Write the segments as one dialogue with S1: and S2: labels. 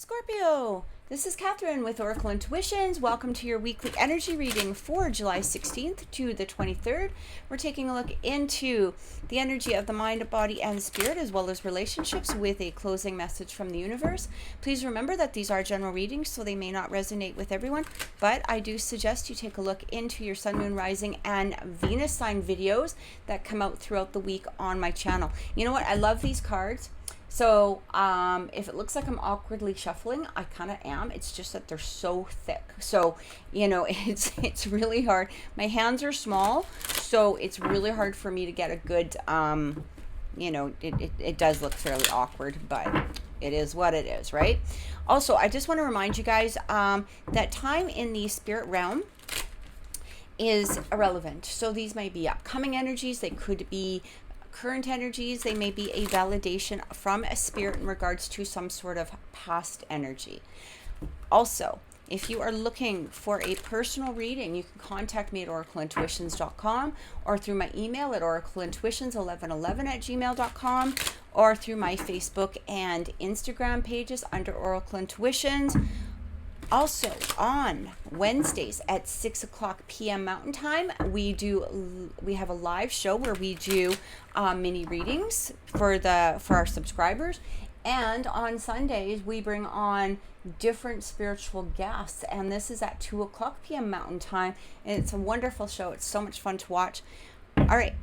S1: Scorpio, this is Catherine with Oracle Intuitions. Welcome to your weekly energy reading for July 16th to the 23rd. We're taking a look into the energy of the mind, body, and spirit, as well as relationships, with a closing message from the universe. Please remember that these are general readings, so they may not resonate with everyone, but I do suggest you take a look into your sun, moon, rising, and Venus sign videos that come out throughout the week on my channel. You know what? I love these cards. So if it looks like I'm awkwardly shuffling, I kind of am. It's just that they're so thick. So, you know, it's really hard. My hands are small, so it's really hard for me to get a good, you know, it does look fairly awkward, but it is what it is, right? Also, I just want to remind you guys that time in the spirit realm is irrelevant. So these may be upcoming energies. They could be current energies. They may be a validation from a spirit in regards to some sort of past energy. Also, if you are looking for a personal reading, you can contact me at oracleintuitions.com or through my email at oracleintuitions1111@gmail.com or through my Facebook and Instagram pages under Oracle Intuitions. Also, on Wednesdays at 6 o'clock p.m. Mountain Time, we have a live show where we do mini readings for our subscribers. And on Sundays, we bring on different spiritual guests. And this is at 2 o'clock p.m. Mountain Time. And it's a wonderful show. It's so much fun to watch. All right,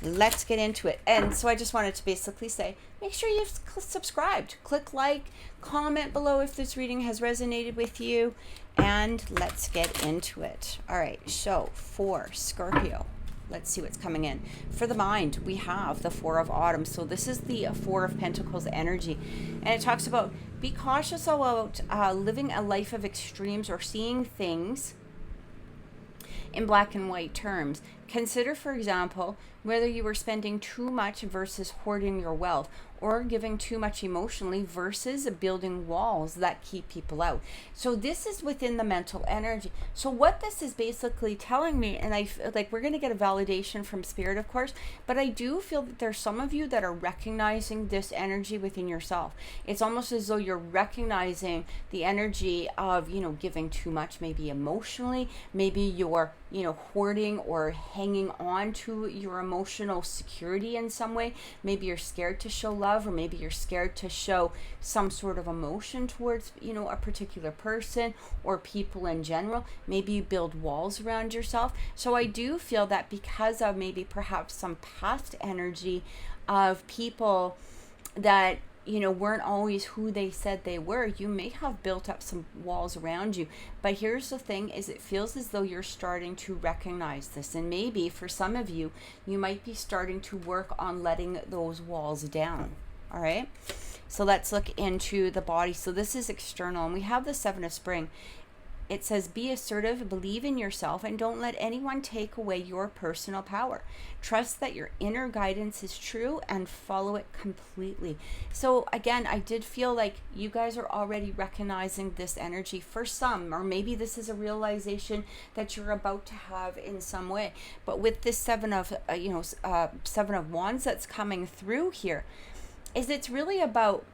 S1: let's get into it. And so I just wanted to basically say, make sure you've subscribed. Click like, comment below if this reading has resonated with you, and let's get into it. All right, so for Scorpio, let's see what's coming in. For the mind, we have the Four of Autumn. So this is the Four of Pentacles energy. And it talks about be cautious about living a life of extremes or seeing things in black and white terms. Consider, for example, whether you are spending too much versus hoarding your wealth, or giving too much emotionally versus building walls that keep people out. So this is within the mental energy. So what this is basically telling me, and I like, we're going to get a validation from spirit, of course, but I do feel that there's some of you that are recognizing this energy within yourself. It's almost as though you're recognizing the energy of, you know, giving too much, maybe emotionally, maybe you're, you know, hoarding or hanging on to your emotional security in some way. Maybe you're scared to show love, or maybe you're scared to show some sort of emotion towards, you know, a particular person or people in general. Maybe you build walls around yourself. So I do feel that because of maybe perhaps some past energy of people that, you know, weren't always who they said they were, you may have built up some walls around you. But here's the thing, is it feels as though you're starting to recognize this. And maybe for some of you, you might be starting to work on letting those walls down. All right. So let's look into the body. So this is external, and we have the Seven of Spring. It says, be assertive, believe in yourself, and don't let anyone take away your personal power. Trust that your inner guidance is true and follow it completely. So again, I did feel like you guys are already recognizing this energy for some, or maybe this is a realization that you're about to have in some way. But with this Seven of Wands that's coming through here, is it's really about,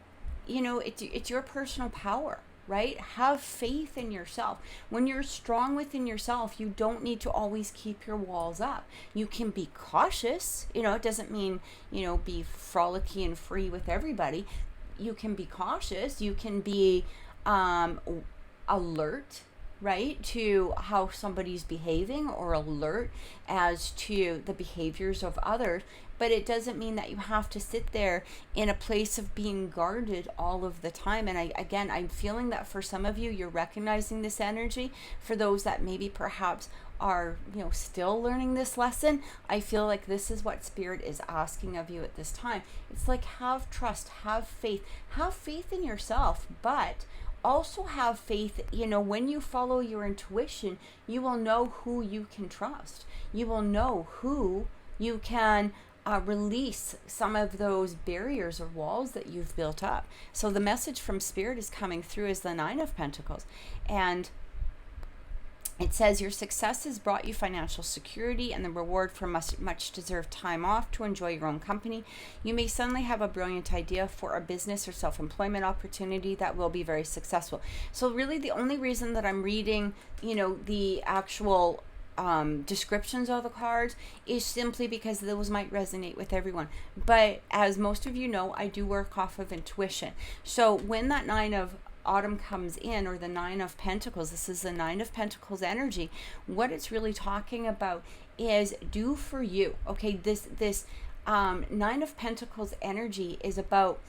S1: you know, it's your personal power. Right? Have faith in yourself. When you're strong within yourself, you don't need to always keep your walls up. You can be cautious. You know, it doesn't mean, you know, be frolicky and free with everybody. You can be cautious. You can be alert, right, to how somebody's behaving, or alert as to the behaviors of others. But it doesn't mean that you have to sit there in a place of being guarded all of the time. And I'm feeling that for some of you, you're recognizing this energy. For those that maybe perhaps are, you know, still learning this lesson, I feel like this is what Spirit is asking of you at this time. It's like, have trust, have faith in yourself, but also have faith, you know, when you follow your intuition, you will know who you can trust. You will know who you can release some of those barriers or walls that you've built up. So the message from Spirit is coming through is the Nine of Pentacles. And It says your success has brought you financial security and the reward for much deserved time off to enjoy your own company. You may suddenly have a brilliant idea for a business or self-employment opportunity that will be very successful. So really the only reason that I'm reading, the actual descriptions of the cards is simply because those might resonate with everyone. But as most of you know, I do work off of intuition. So when that Nine of Autumn comes in, or the Nine of Pentacles, this is the Nine of Pentacles energy, what it's really talking about is do for you. Okay, this Nine of Pentacles energy is about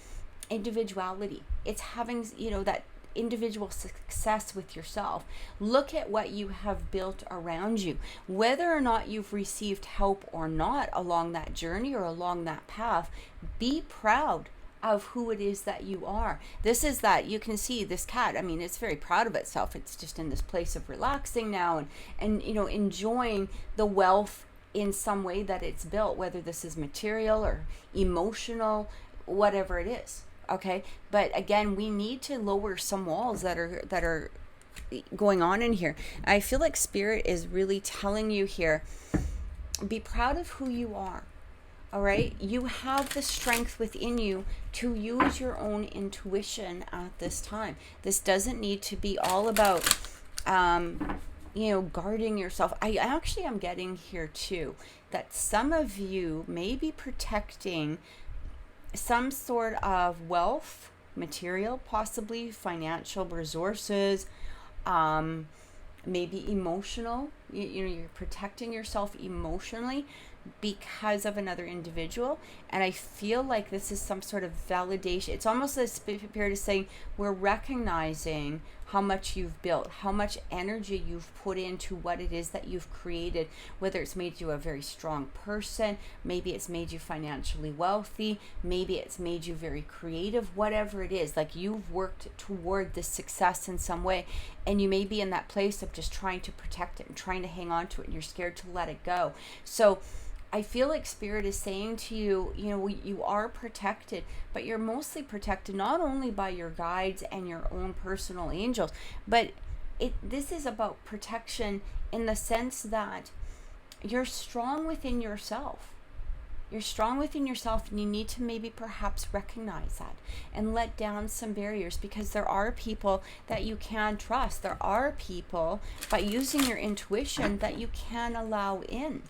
S1: individuality. It's having that individual success with yourself. Look at what you have built around you, whether or not you've received help or not along that journey or along that path. Be proud of who it is that you are. This is that you can see this cat. I mean, it's very proud of itself. It's just in this place of relaxing now and enjoying the wealth in some way that it's built, whether this is material or emotional, whatever it is. Okay, but again, we need to lower some walls that are going on in here. I feel like Spirit is really telling you here, be proud of who you are. All right, you have the strength within you to use your own intuition at this time. This doesn't need to be all about guarding yourself. I actually am getting here too that some of you may be protecting some sort of wealth, material, possibly financial resources, maybe emotional. You're protecting yourself emotionally because of another individual. And I feel like this is some sort of validation. It's almost as Spirit is saying, we're recognizing how much you've built, how much energy you've put into what it is that you've created, whether it's made you a very strong person, maybe it's made you financially wealthy, maybe it's made you very creative, whatever it is. Like, you've worked toward this success in some way, and you may be in that place of just trying to protect it and trying to hang on to it, and you're scared to let it go. So I feel like Spirit is saying to you, you are protected, but you're mostly protected not only by your guides and your own personal angels, but this is about protection in the sense that you're strong within yourself. You're strong within yourself, and you need to maybe perhaps recognize that and let down some barriers, because there are people that you can trust. There are people, by using your intuition, that you can allow in.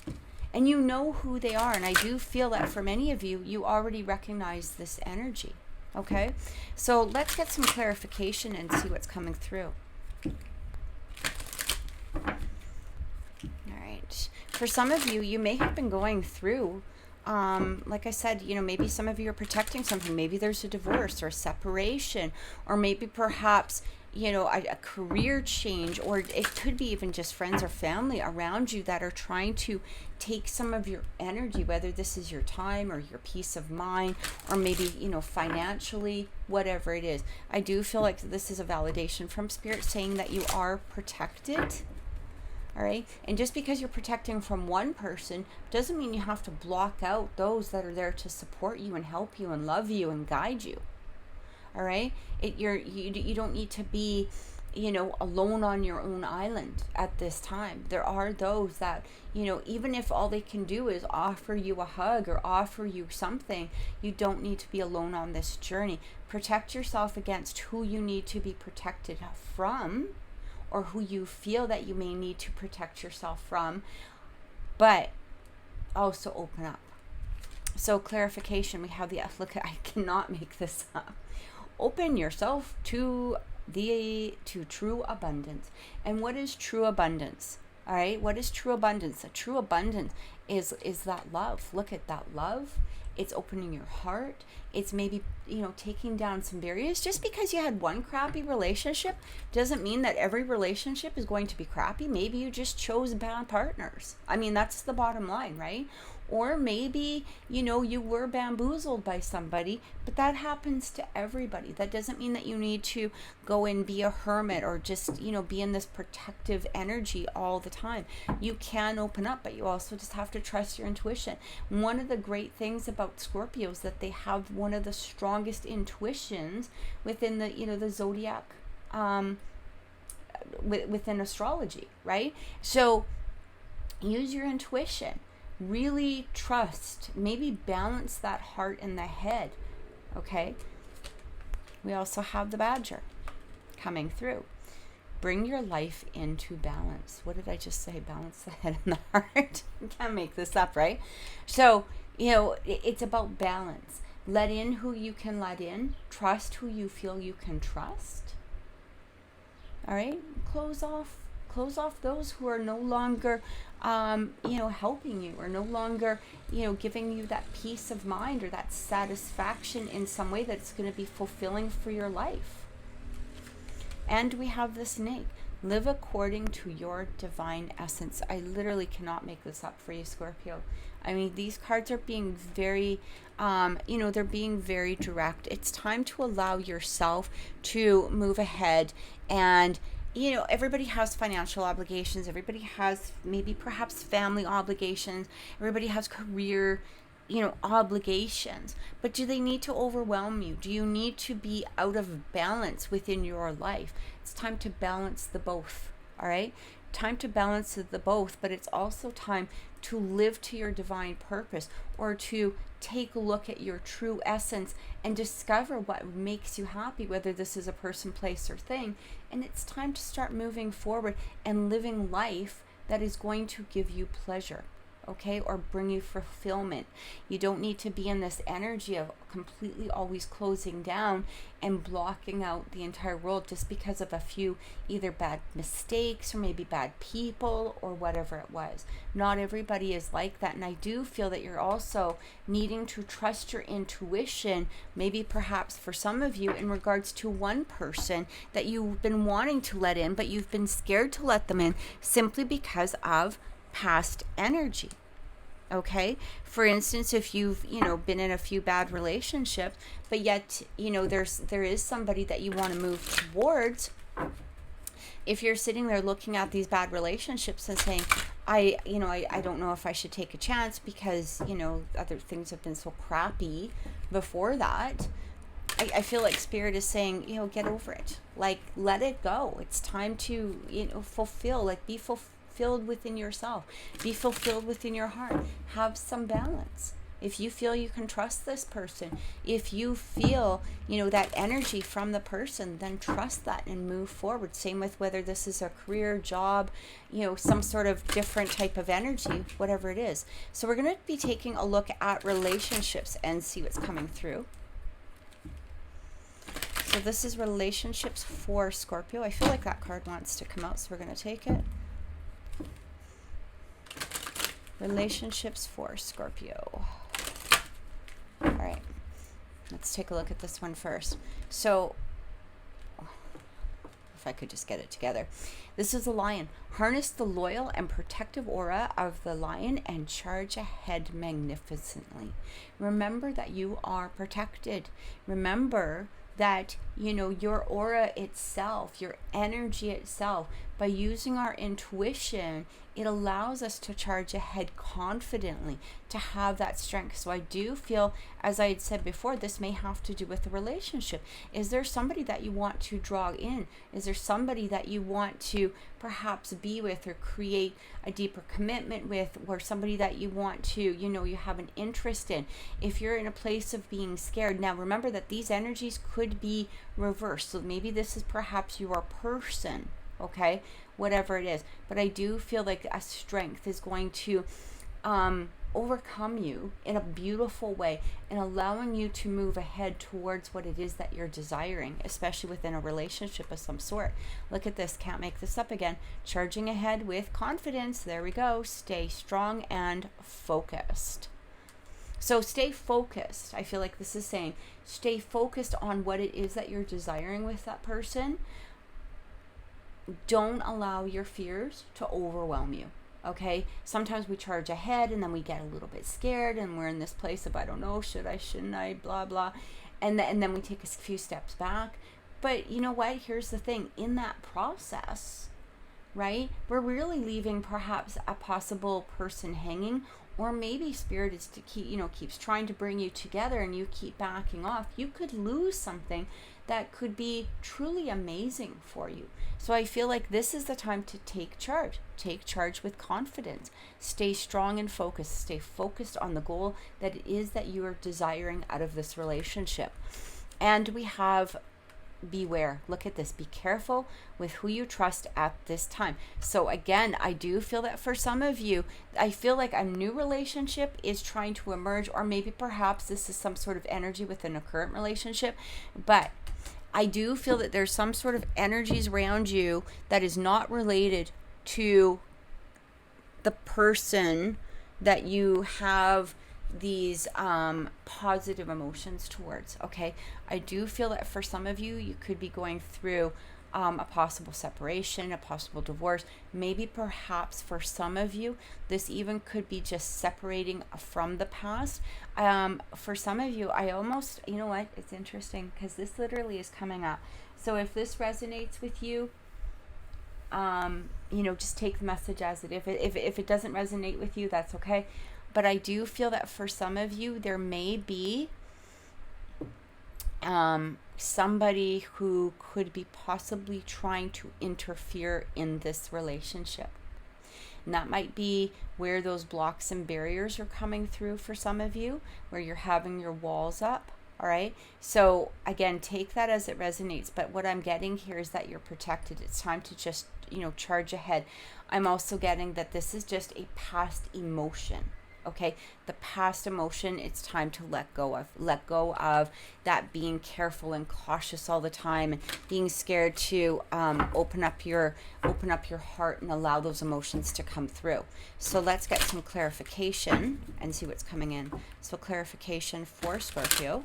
S1: And you know who they are. And I do feel that for many of you, you already recognize this energy. Okay? So let's get some clarification and see what's coming through. All right. For some of you, you may have been going through, like I said, maybe some of you are protecting something. Maybe there's a divorce or a separation, or maybe perhaps a career change, or it could be even just friends or family around you that are trying to take some of your energy, whether this is your time or your peace of mind, or maybe, financially, whatever it is. I do feel like this is a validation from Spirit saying that you are protected. All right. And just because you're protecting from one person doesn't mean you have to block out those that are there to support you and help you and love you and guide you. All right, you don't need to be, alone on your own island at this time. There are those that, even if all they can do is offer you a hug or offer you something, you don't need to be alone on this journey. Protect yourself against who you need to be protected from, or who you feel that you may need to protect yourself from, but also open up. So clarification, we have look, I cannot make this up. Open yourself to true abundance. And what is true abundance? All right, what is true abundance? A true abundance is that love. Look at that love. It's opening your heart. It's maybe, taking down some barriers. Just because you had one crappy relationship doesn't mean that every relationship is going to be crappy. Maybe you just chose bad partners. I mean, that's the bottom line, right? Or maybe, you were bamboozled by somebody, but that happens to everybody. That doesn't mean that you need to go and be a hermit or just, be in this protective energy all the time. You can open up, but you also just have to trust your intuition. One of the great things about Scorpio is that they have one of the strongest intuitions within the, the zodiac within astrology, right? So use your intuition, really trust, maybe balance that heart and the head. Okay, we also have the Badger coming through. Bring your life into balance. What did I just say? Balance the head and the heart. You can't make this up, right? So, it's about balance. Let in who you can let in. Trust who you feel you can trust. All right? Close off those who are no longer, helping you, or no longer, giving you that peace of mind or that satisfaction in some way that's going to be fulfilling for your life. And we have the Snake. Live according to your divine essence. I literally cannot make this up for you, Scorpio. I mean, these cards are being very, they're being very direct. It's time to allow yourself to move ahead. And, everybody has financial obligations. Everybody has maybe perhaps family obligations. Everybody has career obligations, but do they need to overwhelm you? Do you need to be out of balance within your life? It's time to balance the both. All right, time to balance the both, but it's also time to live to your divine purpose, or to take a look at your true essence and discover what makes you happy, whether this is a person, place, or thing. And it's time to start moving forward and living life that is going to give you pleasure. Okay, or bring you fulfillment. You don't need to be in this energy of completely always closing down and blocking out the entire world just because of a few either bad mistakes or maybe bad people or whatever it was. Not everybody is like that. And I do feel that you're also needing to trust your intuition, maybe perhaps for some of you, in regards to one person that you've been wanting to let in, but you've been scared to let them in simply because of past energy. Okay, for instance, if you've been in a few bad relationships, but yet there is somebody that you want to move towards. If you're sitting there looking at these bad relationships and saying, I don't know if I should take a chance because other things have been so crappy before that, I feel like Spirit is saying, get over it, like let it go. It's time to fulfill, like be fulfilled within yourself, be fulfilled within your heart, have some balance. If you feel you can trust this person, if you feel that energy from the person, then trust that and move forward. Same with whether this is a career, job, some sort of different type of energy, whatever it is. So we're going to be taking a look at relationships and see what's coming through. So this is relationships for Scorpio. I feel like that card wants to come out, so we're going to take it. Relationships for Scorpio. All right, let's take a look at this one first. So, if I could just get it together. This is a lion. Harness the loyal and protective aura of the lion and charge ahead magnificently. Remember that you are protected. Remember that your aura itself, your energy itself, by using our intuition, it allows us to charge ahead confidently, to have that strength. So I do feel, as I had said before, this may have to do with the relationship. Is there somebody that you want to draw in? Is there somebody that you want to perhaps be with or create a deeper commitment with, or somebody that you want to, you have an interest in? If you're in a place of being scared, now remember that these energies could be reversed. So maybe this is perhaps your person, okay, whatever it is. But I do feel like a strength is going to overcome you in a beautiful way and allowing you to move ahead towards what it is that you're desiring, especially within a relationship of some sort. Look at this. Can't make this up again. Charging ahead with confidence. There we go. Stay strong and focused. So stay focused. I feel like this is saying stay focused on what it is that you're desiring with that person. Don't allow your fears to overwhelm you. Okay, sometimes we charge ahead and then we get a little bit scared and we're in this place of, I don't know, should I, shouldn't I, blah, blah. And then we take a few steps back. But you know what? Here's the thing. In that process, right, we're really leaving perhaps a possible person hanging, or maybe Spirit is to keep, keeps trying to bring you together and you keep backing off. You could lose something that could be truly amazing for you. So I feel like this is the time to take charge. Take charge with confidence. Stay strong and focused. Stay focused on the goal that it is that you are desiring out of this relationship. And we have beware. Look at this. Be careful with who you trust at this time. So again, I do feel that for some of you, I feel like a new relationship is trying to emerge, or maybe perhaps this is some sort of energy within a current relationship. But I do feel that there's some sort of energies around you that is not related to the person that you have these positive emotions towards. Okay, I do feel that for some of you, you could be going through a possible separation, a possible divorce. Maybe perhaps for some of you, this even could be just separating from the past. For some of you, I almost, you know what, it's interesting because this literally is coming up. So if this resonates with you, you know, just take the message as it. If it doesn't resonate with you, that's okay. But I do feel that for some of you, there may be somebody who could be possibly trying to interfere in this relationship. And that might be where those blocks and barriers are coming through for some of you, where you're having your walls up. All right. So again, take that as it resonates. But what I'm getting here is that you're protected. It's time to just, you know, charge ahead. I'm also getting that this is just a past emotion. Okay, the past emotion, it's time to let go of that, being careful and cautious all the time, and being scared to open up your heart and allow those emotions to come through. So let's get some clarification and see what's coming in. So clarification for Scorpio.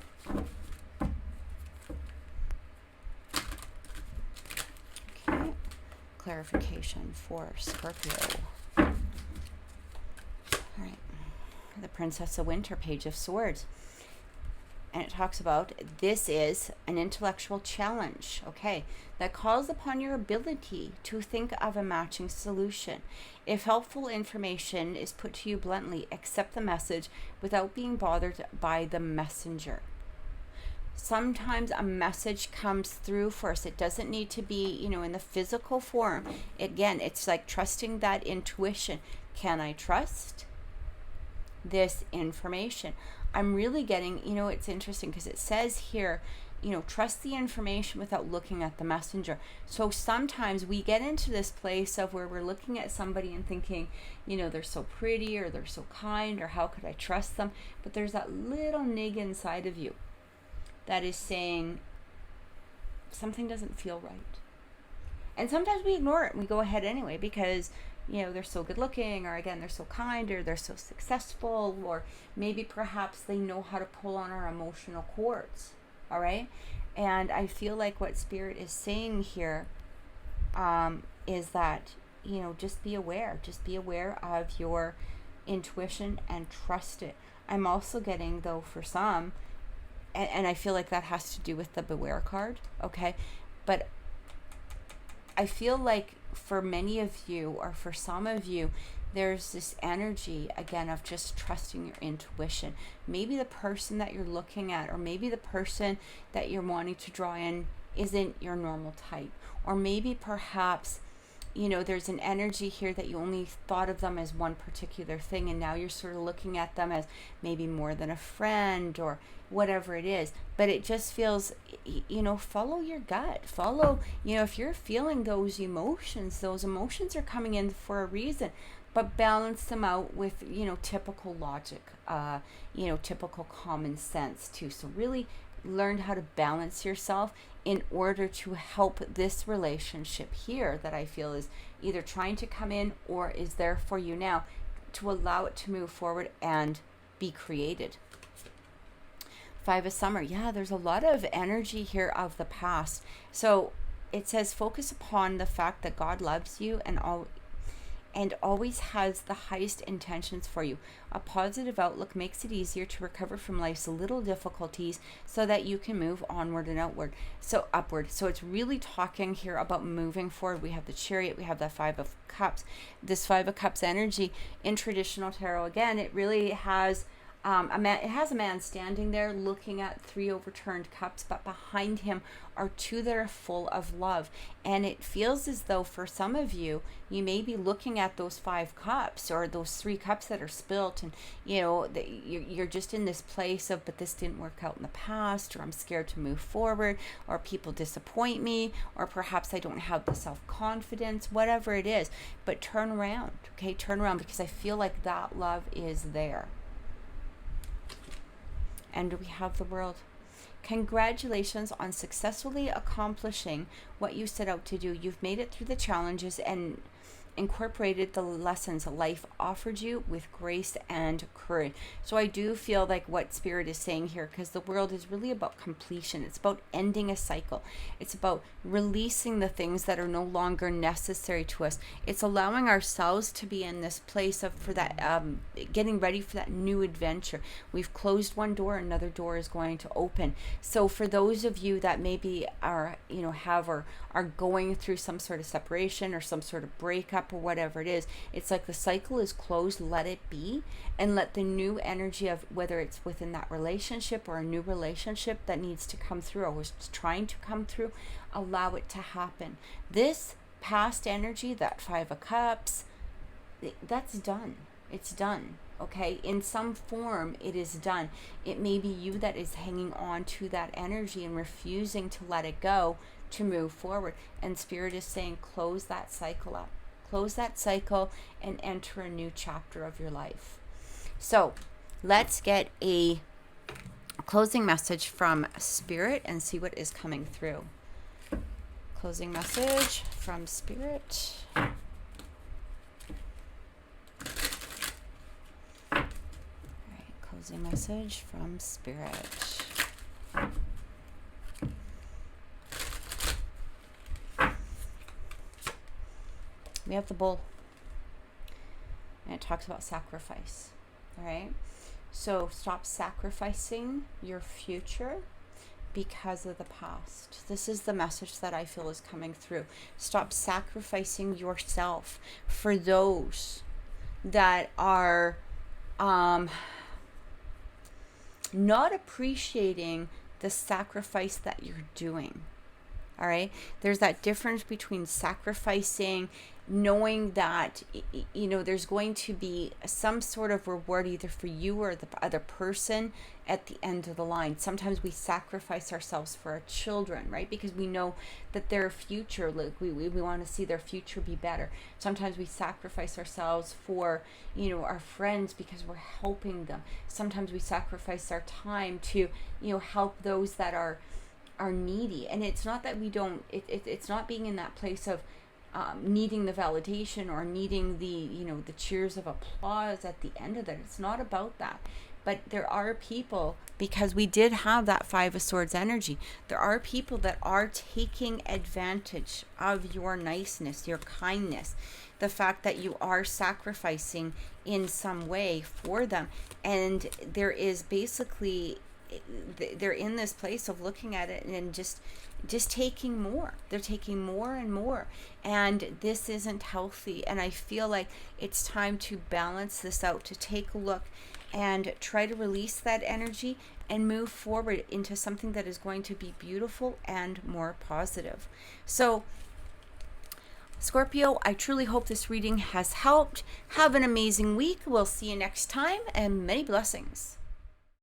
S1: Okay, clarification for Scorpio. All right. The Princess of Winter, Page of Swords. And it talks about this is an intellectual challenge, okay, that calls upon your ability to think of a matching solution. If helpful information is put to you bluntly, accept the message without being bothered by the messenger. Sometimes a message comes through for us. It doesn't need to be, you know, in the physical form. Again, it's like trusting that intuition. Can I trust this information? I'm really getting, you know, it's interesting because it says here, you know, trust the information without looking at the messenger. So sometimes we get into this place of where we're looking at somebody and thinking, you know, they're so pretty, or they're so kind, or how could I trust them? But there's that little nig inside of you that is saying something doesn't feel right. And sometimes we ignore it and we go ahead anyway because, you know, they're so good looking, or again, they're so kind, or they're so successful, or maybe perhaps they know how to pull on our emotional cords. All right. And I feel like what Spirit is saying here is that, you know, just be aware of your intuition and trust it. I'm also getting, though, for some, and I feel like that has to do with the Beware card. Okay. But I feel like for many of you, or for some of you, there's this energy again of just trusting your intuition. Maybe the person that you're looking at, or maybe the person that you're wanting to draw in, isn't your normal type. Or maybe perhaps, you know, there's an energy here that you only thought of them as one particular thing, and now you're sort of looking at them as maybe more than a friend, or whatever it is. But it just feels, you know, follow your gut. Follow, you know, if you're feeling those emotions are coming in for a reason. But balance them out with, you know, typical logic, you know, typical common sense too. So really learn how to balance yourself in order to help this relationship here that I feel is either trying to come in or is there for you now, to allow it to move forward and be created. Five of Summer. Yeah, there's a lot of energy here of the past. So it says focus upon the fact that God loves you and always has the highest intentions for you. A positive outlook makes it easier to recover from life's little difficulties so that you can move onward and upward. So it's really talking here about moving forward. We have the Chariot, we have the Five of Cups. This Five of Cups energy in traditional tarot, again, it really has It has a man standing there looking at 3 overturned cups, but behind him are 2 that are full of love. And it feels as though for some of you, you may be looking at those 5 cups or those 3 cups that are spilt, and you're just in this place of, but this didn't work out in the past, or I'm scared to move forward, or people disappoint me, or perhaps I don't have the self-confidence, whatever it is. But turn around, okay? Turn around, because I feel like that love is there. And we have the World. Congratulations on successfully accomplishing what you set out to do. You've made it through the challenges and incorporated the lessons life offered you with grace and courage. So I do feel like what Spirit is saying here, because the World is really about completion. It's about ending a cycle. It's about releasing the things that are no longer necessary to us. It's allowing ourselves to be in this place of getting ready for that new adventure. We've closed one door, another door is going to open. So for those of you that maybe are going through some sort of separation or some sort of breakup or whatever it is, it's like the cycle is closed. Let it be, and let the new energy of, whether it's within that relationship or a new relationship that needs to come through or was trying to come through, allow it to happen. This past energy, that 5 of Cups, that's done. It's done. Okay, in some form it is done. It may be you that is hanging on to that energy and refusing to let it go, to move forward. And Spirit is saying, close that cycle up. Close that cycle and enter a new chapter of your life. So let's get a closing message from Spirit and see what is coming through. Closing message from Spirit. All right, closing message from Spirit. We have the Bull, and it talks about sacrifice. All right, so stop sacrificing your future because of the past. This is the message that I feel is coming through. Stop sacrificing yourself for those that are not appreciating the sacrifice that you're doing. All right, there's that difference between sacrificing, knowing that there's going to be some sort of reward either for you or the other person at the end of the line. Sometimes we sacrifice ourselves for our children, right? Because we know that their future, like we want to see their future be better. Sometimes we sacrifice ourselves for our friends because we're helping them. Sometimes we sacrifice our time to help those that are needy. And it's not that we don't, it's not being in that place of needing the validation or needing the cheers of applause at the end of it. It's not about that. But there are people, because we did have that 5 of Swords energy, there are people that are taking advantage of your niceness, your kindness, the fact that you are sacrificing in some way for them. And there is basically, they're in this place of looking at it and just taking more. They're taking more and more, and this isn't healthy. And I feel like it's time to balance this out, to take a look and try to release that energy and move forward into something that is going to be beautiful and more positive. So Scorpio, I truly hope this reading has helped. Have an amazing week. We'll see you next time, and many blessings.